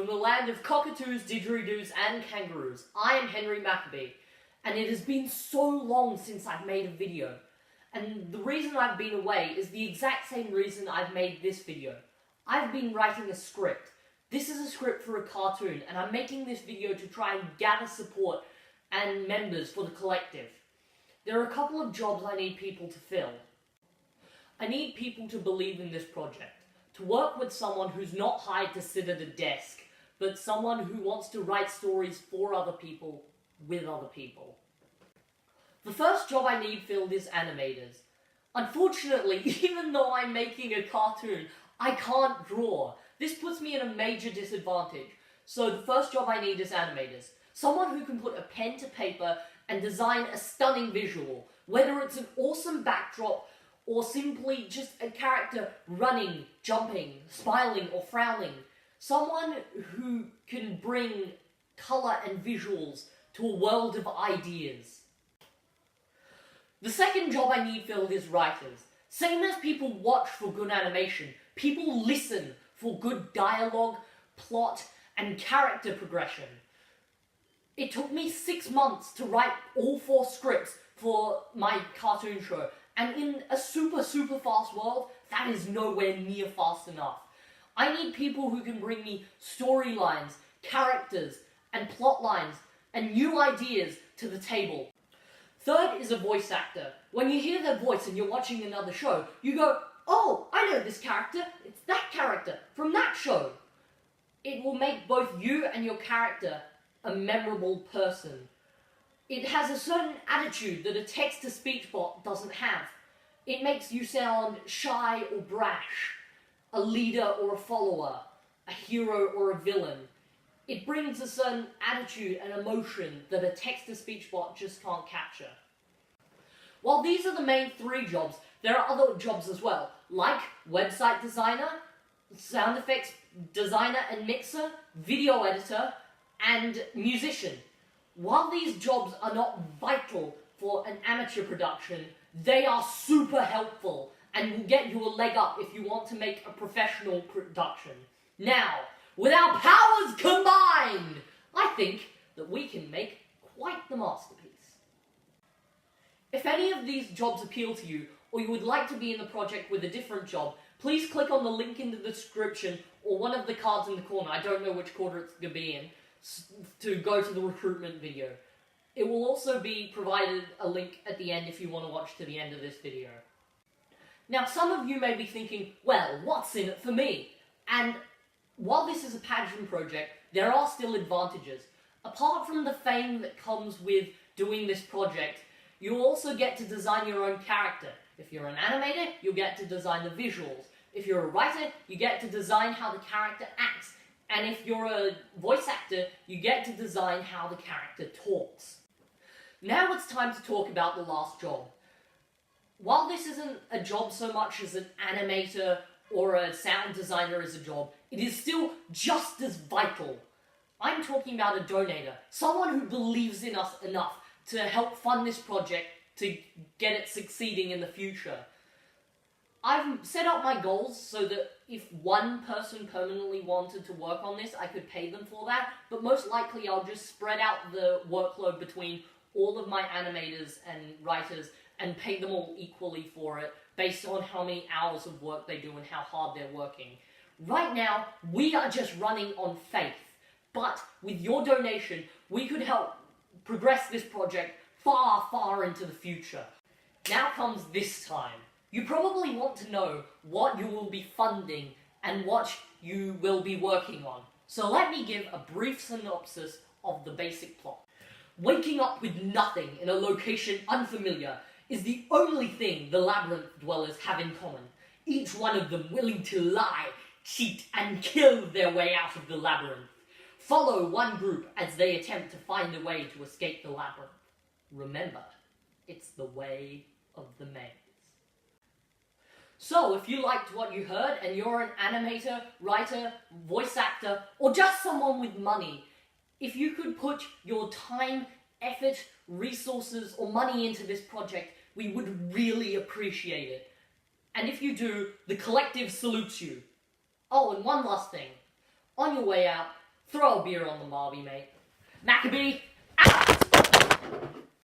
from the land of cockatoos, didgeridoos, and kangaroos. I am Henry Maccabee, and it has been so long since I've made a video. And the reason I've been away is the exact same reason I've made this video. I've been writing a script. This is a script for a cartoon, and I'm making this video to try and gather support and members for the collective. There are a couple of jobs I need people to fill. I need people to believe in this project, to work with someone who's not hired to sit at a desk, but someone who wants to write stories for other people, with other people. The first job I need filled is animators. Unfortunately, even though I'm making a cartoon, I can't draw. This puts me in a major disadvantage. So the first job I need is animators. Someone who can put a pen to paper and design a stunning visual, whether it's an awesome backdrop or simply just a character running, jumping, smiling or frowning. Someone who can bring colour and visuals to a world of ideas. The second job I need filled is writers. Same as people watch for good animation, people listen for good dialogue, plot, and character progression. It took me 6 months to write all 4 scripts for my cartoon show, and in a super fast world, that is nowhere near fast enough. I need people who can bring me storylines, characters, and plot lines, and new ideas to the table. Third is a voice actor. When you hear their voice and you're watching another show, you go, "Oh, I know this character, it's that character from that show." It will make both you and your character a memorable person. It has a certain attitude that a text-to-speech bot doesn't have. It makes you sound shy or brash, a leader or a follower, a hero or a villain. It brings a certain attitude and emotion that a text-to-speech bot just can't capture. While these are the main 3 jobs, there are other jobs as well, like website designer, sound effects designer and mixer, video editor, and musician. While these jobs are not vital for an amateur production, they are super helpful and will get you a leg up if you want to make a professional production. Now, with our powers combined, I think that we can make quite the masterpiece. If any of these jobs appeal to you, or you would like to be in the project with a different job, please click on the link in the description or one of the cards in the corner, I don't know which corner it's going to be in, to go to the recruitment video. It will also be provided a link at the end if you want to watch to the end of this video. Now, some of you may be thinking, well, what's in it for me? And while this is a passion project, there are still advantages. Apart from the fame that comes with doing this project, you'll also get to design your own character. If you're an animator, you'll get to design the visuals. If you're a writer, you get to design how the character acts. And if you're a voice actor, you get to design how the character talks. Now it's time to talk about the last job. While this isn't a job so much as an animator or a sound designer is a job, it is still just as vital. I'm talking about a donator, someone who believes in us enough to help fund this project to get it succeeding in the future. I've set up my goals so that if one person permanently wanted to work on this, I could pay them for that, but most likely I'll just spread out the workload between all of my animators and writers and pay them all equally for it based on how many hours of work they do and how hard they're working. Right now, we are just running on faith, but with your donation, we could help progress this project far into the future. Now comes this time. You probably want to know what you will be funding and what you will be working on. So let me give a brief synopsis of the basic plot. Waking up with nothing in a location unfamiliar is the only thing the labyrinth dwellers have in common. Each one of them willing to lie, cheat, and kill their way out of the labyrinth. Follow one group as they attempt to find a way to escape the labyrinth. Remember, it's the way of the maze. So, if you liked what you heard and you're an animator, writer, voice actor, or just someone with money, if you could put your time, effort, resources, or money into this project, we would really appreciate it. And if you do, the collective salutes you. Oh, and one last thing. On your way out, Throw a beer on the Marby, mate. Maccabee!